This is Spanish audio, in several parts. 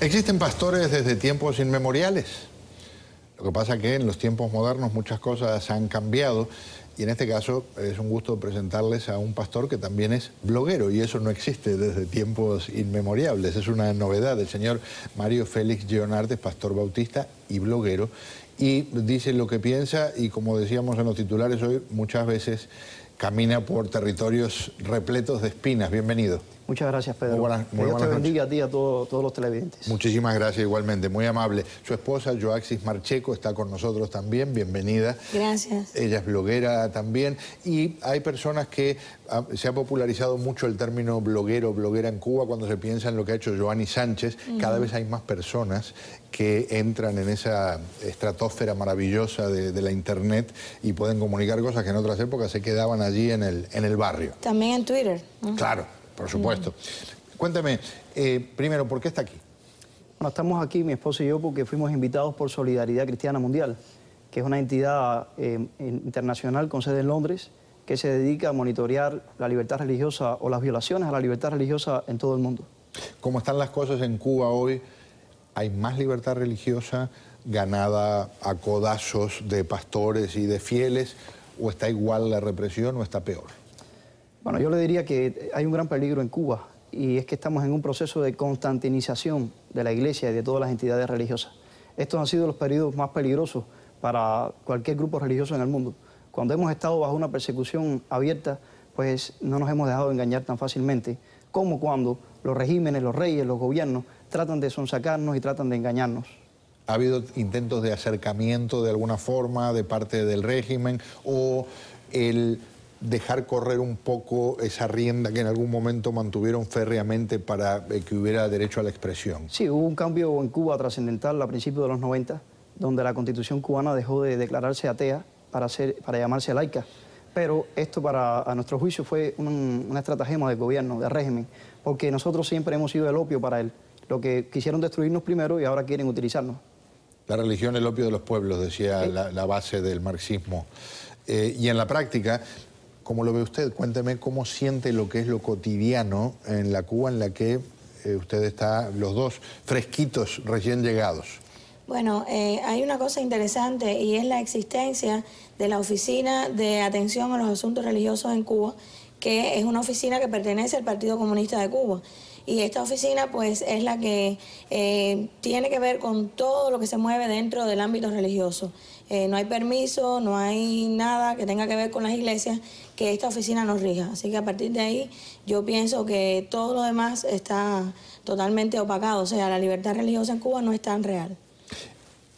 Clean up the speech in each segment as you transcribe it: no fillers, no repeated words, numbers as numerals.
Existen pastores desde tiempos inmemoriales. Lo que pasa es que en los tiempos modernos muchas cosas han cambiado y en este caso es un gusto presentarles a un pastor que también es bloguero y eso no existe desde tiempos inmemoriales. Es una novedad. El señor Mario Félix Lleonart es pastor bautista y bloguero y dice lo que piensa y, como decíamos en los titulares hoy, muchas veces camina por territorios repletos de espinas. Bienvenido. Muchas gracias, Pedro. Muy buenas Dios te bendiga noches. a ti y a todos los televidentes. Muchísimas gracias igualmente, muy amable. Su esposa, Joaxis Marcheco, está con nosotros también, bienvenida. Gracias. Ella es bloguera también y hay personas que se ha popularizado mucho el término bloguero, bloguera en Cuba cuando se piensa en lo que ha hecho Joanny Sánchez. Cada vez hay más personas que entran en esa estratosfera maravillosa de la internet y pueden comunicar cosas que en otras épocas se quedaban allí en el barrio. También en Twitter. Claro, por supuesto. Cuéntame, primero, ¿por qué está aquí? Bueno, estamos aquí, mi esposo y yo, porque fuimos invitados por Solidaridad Cristiana Mundial, que es una entidad internacional con sede en Londres, que se dedica a monitorear la libertad religiosa o las violaciones a la libertad religiosa en todo el mundo. ¿Cómo están las cosas en Cuba hoy? ¿Hay más libertad religiosa ganada a codazos de pastores y de fieles? ¿O está igual la represión o está peor? Bueno, yo le diría que hay un gran peligro en Cuba y es que estamos en un proceso de constantinización de la iglesia y de todas las entidades religiosas. Estos han sido los periodos más peligrosos para cualquier grupo religioso en el mundo. Cuando hemos estado bajo una persecución abierta, pues no nos hemos dejado engañar tan fácilmente como cuando los regímenes, los reyes, los gobiernos tratan de sonsacarnos y tratan de engañarnos. ¿Ha habido intentos de acercamiento de alguna forma de parte del régimen o el dejar correr un poco esa rienda que en algún momento mantuvieron férreamente para que hubiera derecho a la expresión? Sí, hubo un cambio en Cuba trascendental a principios de los 90, donde la Constitución cubana dejó de declararse atea para llamarse laica. Pero esto, a nuestro juicio, fue una estratagema del gobierno, del régimen, porque nosotros siempre hemos sido el opio para él. Lo que quisieron destruirnos primero y ahora quieren utilizarnos. La religión, el opio de los pueblos, decía la base del marxismo. Y en la práctica, ¿cómo lo ve usted? Cuénteme cómo siente lo que es lo cotidiano en la Cuba en la que usted está, los dos fresquitos, recién llegados. Bueno, hay una cosa interesante y es la existencia de la Oficina de Atención a los Asuntos Religiosos en Cuba, que es una oficina que pertenece al Partido Comunista de Cuba. Y esta oficina pues es la que tiene que ver con todo lo que se mueve dentro del ámbito religioso. No hay permiso, no hay nada que tenga que ver con las iglesias que esta oficina nos rija. Así que a partir de ahí yo pienso que todo lo demás está totalmente opacado. O sea, la libertad religiosa en Cuba no es tan real.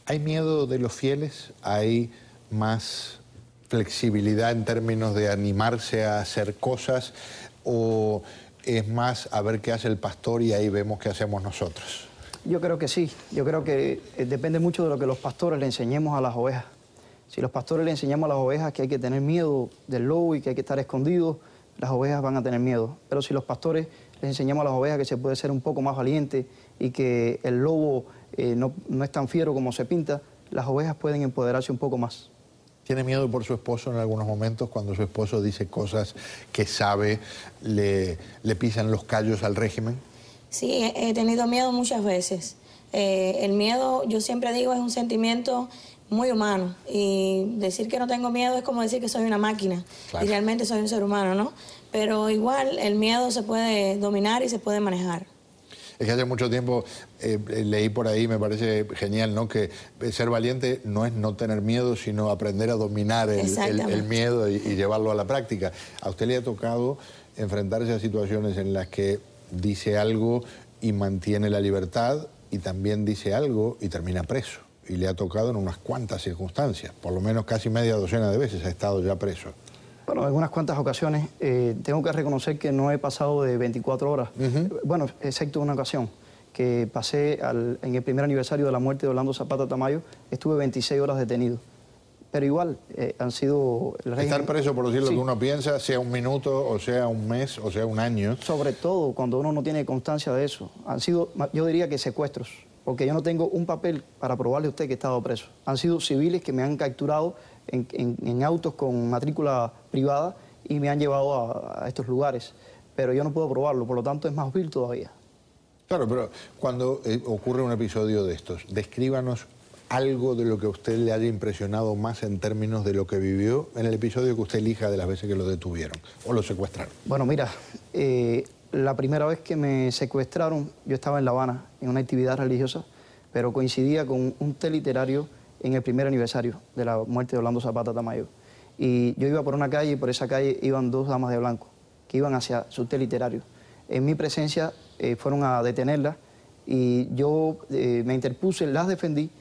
¿Hay miedo de los fieles? ¿Hay más flexibilidad en términos de animarse a hacer cosas? ¿O es más a ver qué hace el pastor y ahí vemos qué hacemos nosotros? Yo creo que sí. Yo creo que depende mucho de lo que los pastores le enseñemos a las ovejas. Si los pastores le enseñamos a las ovejas que hay que tener miedo del lobo y que hay que estar escondidos, las ovejas van a tener miedo. Pero si los pastores les enseñamos a las ovejas que se puede ser un poco más valiente y que el lobo no es tan fiero como se pinta, las ovejas pueden empoderarse un poco más. ¿Tiene miedo por su esposo en algunos momentos cuando su esposo dice cosas que sabe, le pisan los callos al régimen? Sí, he tenido miedo muchas veces. El miedo, yo siempre digo, es un sentimiento muy humano. Y decir que no tengo miedo es como decir que soy una máquina. Claro. Y realmente soy un ser humano, ¿no? Pero igual el miedo se puede dominar y se puede manejar. Es que hace mucho tiempo leí por ahí, me parece genial, ¿no? Que ser valiente no es no tener miedo, sino aprender a dominar el miedo y llevarlo a la práctica. ¿A usted le ha tocado enfrentarse a situaciones en las que dice algo y mantiene la libertad y también dice algo y termina preso? Y le ha tocado en unas cuantas circunstancias, por lo menos casi media docena de veces ha estado ya preso. Bueno, en unas cuantas ocasiones tengo que reconocer que no he pasado de 24 horas. Bueno, excepto una ocasión, que pasé en el primer aniversario de la muerte de Orlando Zapata Tamayo, estuve 26 horas detenido. Pero igual, han sido... Estar preso, por decir lo que uno piensa, sea un minuto, o sea un mes, o sea un año. Sobre todo cuando uno no tiene constancia de eso. Han sido, yo diría que secuestros, porque yo no tengo un papel para probarle a usted que he estado preso. Han sido civiles que me han capturado en autos con matrícula privada y me han llevado a estos lugares. Pero yo no puedo probarlo, por lo tanto es más vil todavía. Claro, pero cuando ocurre un episodio de estos, descríbanos algo de lo que a usted le haya impresionado más en términos de lo que vivió en el episodio que usted elija de las veces que lo detuvieron o lo secuestraron. Bueno, mira, la primera vez que me secuestraron, yo estaba en La Habana, en una actividad religiosa, pero coincidía con un té literario en el primer aniversario de la muerte de Orlando Zapata Tamayo. Y yo iba por una calle y por esa calle iban dos damas de blanco que iban hacia su té literario. En mi presencia fueron a detenerlas y yo me interpuse, las defendí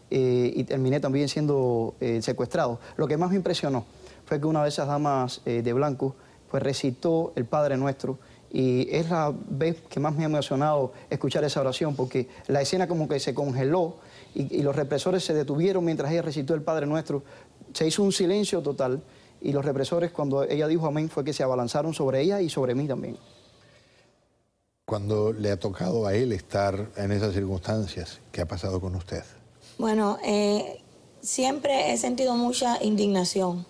y terminé también siendo secuestrado. Lo que más me impresionó fue que una de esas damas de blanco pues recitó el Padre Nuestro y es la vez que más me ha emocionado escuchar esa oración porque la escena como que se congeló y los represores se detuvieron mientras ella recitó el Padre Nuestro. Se hizo un silencio total y los represores cuando ella dijo amén fue que se abalanzaron sobre ella y sobre mí también. Cuando le ha tocado a él estar en esas circunstancias, ¿qué ha pasado con usted? Bueno, siempre he sentido mucha indignación,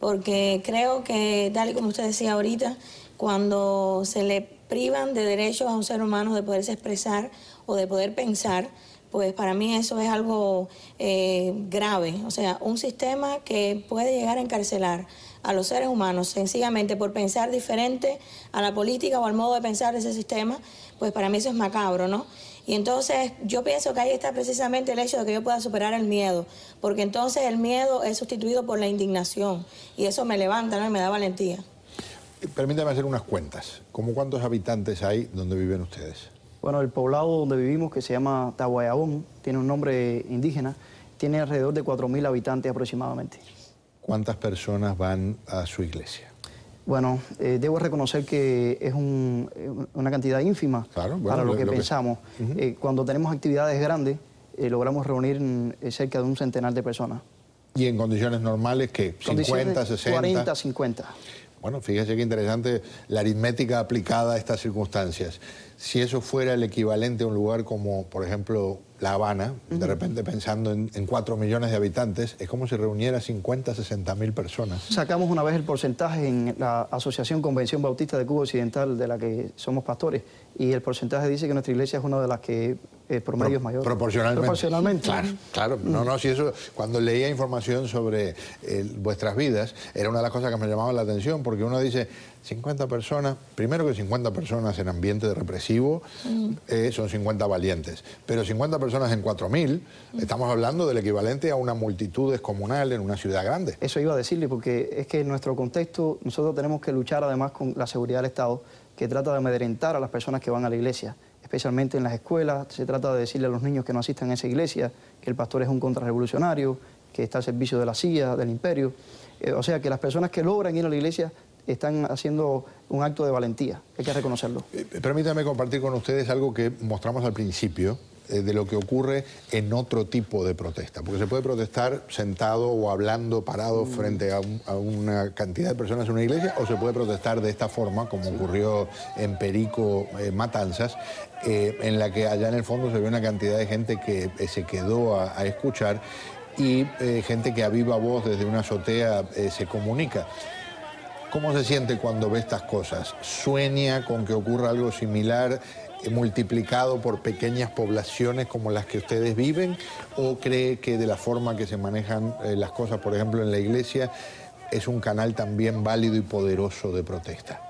porque creo que, tal y como usted decía ahorita, cuando se le privan de derechos a un ser humano de poderse expresar o de poder pensar, pues para mí eso es algo grave. O sea, un sistema que puede llegar a encarcelar a los seres humanos sencillamente por pensar diferente a la política o al modo de pensar de ese sistema, pues para mí eso es macabro, ¿no? Y entonces yo pienso que ahí está precisamente el hecho de que yo pueda superar el miedo, porque entonces el miedo es sustituido por la indignación y eso me levanta, ¿no? Y me da valentía. Permítame hacer unas cuentas. ¿Cómo cuántos habitantes hay donde viven ustedes? Bueno, el poblado donde vivimos, que se llama Tahuayabón, tiene un nombre indígena, tiene alrededor de 4.000 habitantes aproximadamente. ¿Cuántas personas van a su iglesia? Bueno, debo reconocer que es una cantidad ínfima para lo que pensamos. Cuando tenemos actividades grandes, logramos reunir cerca de un centenar de personas. ¿Y en condiciones normales qué? ¿50, 60? 40, 50. Bueno, fíjese qué interesante la aritmética aplicada a estas circunstancias. Si eso fuera el equivalente a un lugar como, por ejemplo, La Habana, de repente pensando en 4 millones de habitantes, es como si reuniera 50, 60 mil personas. Sacamos una vez el porcentaje en la Asociación Convención Bautista de Cuba Occidental, de la que somos pastores, y el porcentaje dice que nuestra iglesia es una de las que promedio es mayor. Proporcionalmente. Proporcionalmente. Claro, claro. No, si eso, cuando leía información sobre vuestras vidas, era una de las cosas que me llamaba la atención, porque uno dice, 50 personas, primero que 50 personas en ambiente represivo, son 50 valientes, pero 50 personas en 4.000, estamos hablando del equivalente a una multitud descomunal en una ciudad grande. Eso iba a decirle, porque es que en nuestro contexto nosotros tenemos que luchar además con la seguridad del Estado, que trata de amedrentar a las personas que van a la iglesia, especialmente en las escuelas. Se trata de decirle a los niños que no asistan a esa iglesia, que el pastor es un contrarrevolucionario, que está al servicio de la CIA, del imperio. O sea, que las personas que logran ir a la iglesia están haciendo un acto de valentía, hay que reconocerlo. Permítame compartir con ustedes algo que mostramos al principio, de lo que ocurre en otro tipo de protesta, porque se puede protestar sentado o hablando, parado frente a una cantidad de personas en una iglesia, o se puede protestar de esta forma, como ocurrió en Perico, Matanzas, en la que allá en el fondo se ve una cantidad de gente que se quedó a escuchar y gente que a viva voz desde una azotea se comunica. ¿Cómo se siente cuando ve estas cosas? ¿Sueña con que ocurra algo similar multiplicado por pequeñas poblaciones como las que ustedes viven? ¿O cree que de la forma que se manejan las cosas, por ejemplo, en la iglesia, es un canal también válido y poderoso de protesta?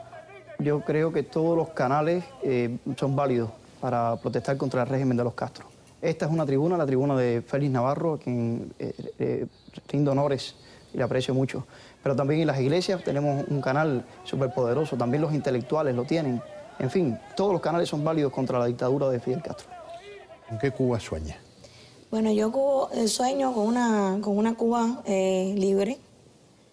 Yo creo que todos los canales son válidos para protestar contra el régimen de los Castro. Esta es una tribuna, la tribuna de Félix Navarro, a quien rindo honores y le aprecio mucho. Pero también en las iglesias tenemos un canal súper poderoso, también los intelectuales lo tienen. En fin, todos los canales son válidos contra la dictadura de Fidel Castro. ¿Con qué Cuba sueña? Bueno, yo sueño con una Cuba libre,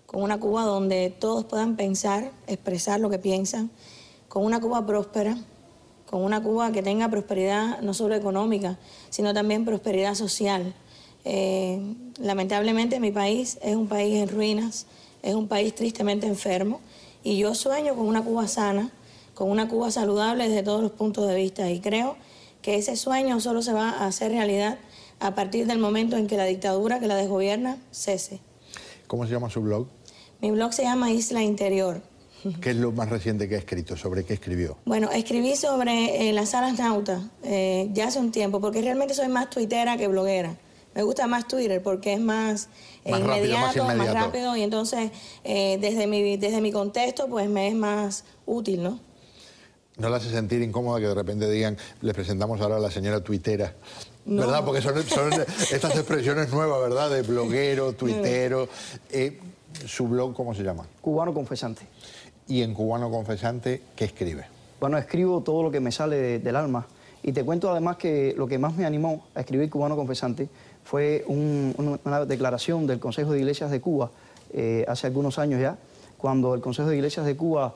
con una Cuba donde todos puedan pensar, expresar lo que piensan, con una Cuba próspera, con una Cuba que tenga prosperidad no solo económica, sino también prosperidad social. Lamentablemente mi país es un país en ruinas, es un país tristemente enfermo, y yo sueño con una Cuba sana, con una Cuba saludable desde todos los puntos de vista, y creo que ese sueño solo se va a hacer realidad a partir del momento en que la dictadura que la desgobierna cese. ¿Cómo se llama su blog? Mi blog se llama Isla Interior. ¿Qué es lo más reciente que ha escrito? ¿Sobre qué escribió? Bueno, escribí sobre las salas nautas ya hace un tiempo, porque realmente soy más tuitera que bloguera. Me gusta más Twitter porque es más, inmediato, más rápido, y entonces desde mi contexto pues me es más útil, ¿no? ¿No le hace sentir incómoda que de repente digan, les presentamos ahora a la señora tuitera? No. ¿Verdad? Porque son estas expresiones nuevas, ¿verdad? De bloguero, tuitero. ¿Su blog cómo se llama? Cubano Confesante. ¿Y en Cubano Confesante qué escribe? Bueno, escribo todo lo que me sale del alma. Y te cuento además que lo que más me animó a escribir Cubano Confesante fue una declaración del Consejo de Iglesias de Cuba hace algunos años ya, cuando el Consejo de Iglesias de Cuba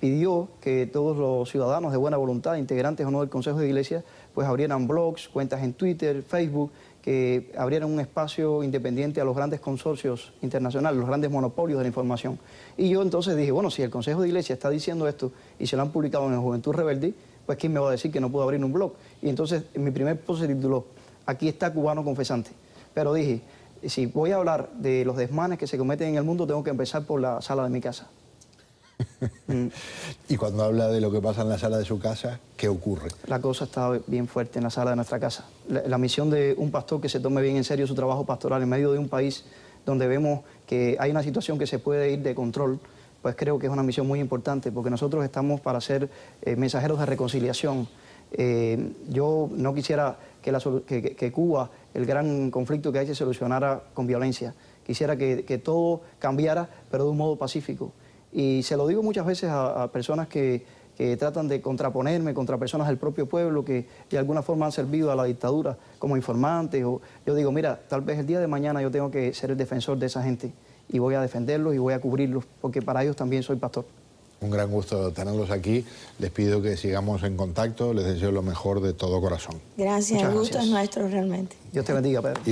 pidió que todos los ciudadanos de buena voluntad, integrantes o no del Consejo de Iglesias, pues abrieran blogs, cuentas en Twitter, Facebook, que abrieran un espacio independiente a los grandes consorcios internacionales, los grandes monopolios de la información. Y yo entonces dije, bueno, si el Consejo de Iglesias está diciendo esto y se lo han publicado en el Juventud Rebelde, pues ¿quién me va a decir que no puedo abrir un blog? Y entonces en mi primer post se tituló, aquí está Cubano Confesante. Pero dije, si voy a hablar de los desmanes que se cometen en el mundo, tengo que empezar por la sala de mi casa. Y cuando habla de lo que pasa en la sala de su casa, ¿qué ocurre? La cosa está bien fuerte en la sala de nuestra casa. La misión de un pastor que se tome bien en serio su trabajo pastoral en medio de un país donde vemos que hay una situación que se puede ir de control, pues creo que es una misión muy importante, porque nosotros estamos para ser mensajeros de reconciliación. Yo no quisiera que Cuba, el gran conflicto que hay, se solucionara con violencia. Quisiera que todo cambiara, pero de un modo pacífico. Y se lo digo muchas veces a personas que tratan de contraponerme contra personas del propio pueblo que de alguna forma han servido a la dictadura como informantes. O yo digo, mira, tal vez el día de mañana yo tengo que ser el defensor de esa gente y voy a defenderlos y voy a cubrirlos, porque para ellos también soy pastor. Un gran gusto tenerlos aquí. Les pido que sigamos en contacto. Les deseo lo mejor de todo corazón. Gracias, el gusto es nuestro realmente. Dios te bendiga, Pedro.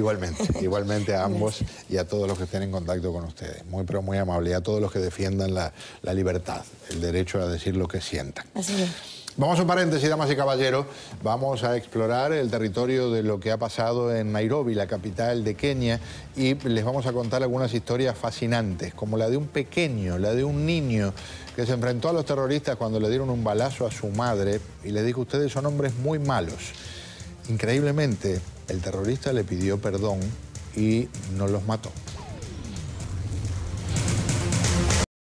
Igualmente a ambos y a todos los que estén en contacto con ustedes. Muy, pero muy amable. Y a todos los que defiendan la libertad, el derecho a decir lo que sientan. Así es. Vamos a un paréntesis, damas y caballeros. Vamos a explorar el territorio de lo que ha pasado en Nairobi, la capital de Kenia, y les vamos a contar algunas historias fascinantes, como la de un pequeño, la de un niño que se enfrentó a los terroristas cuando le dieron un balazo a su madre y le dijo, ustedes son hombres muy malos. Increíblemente, el terrorista le pidió perdón y no los mató.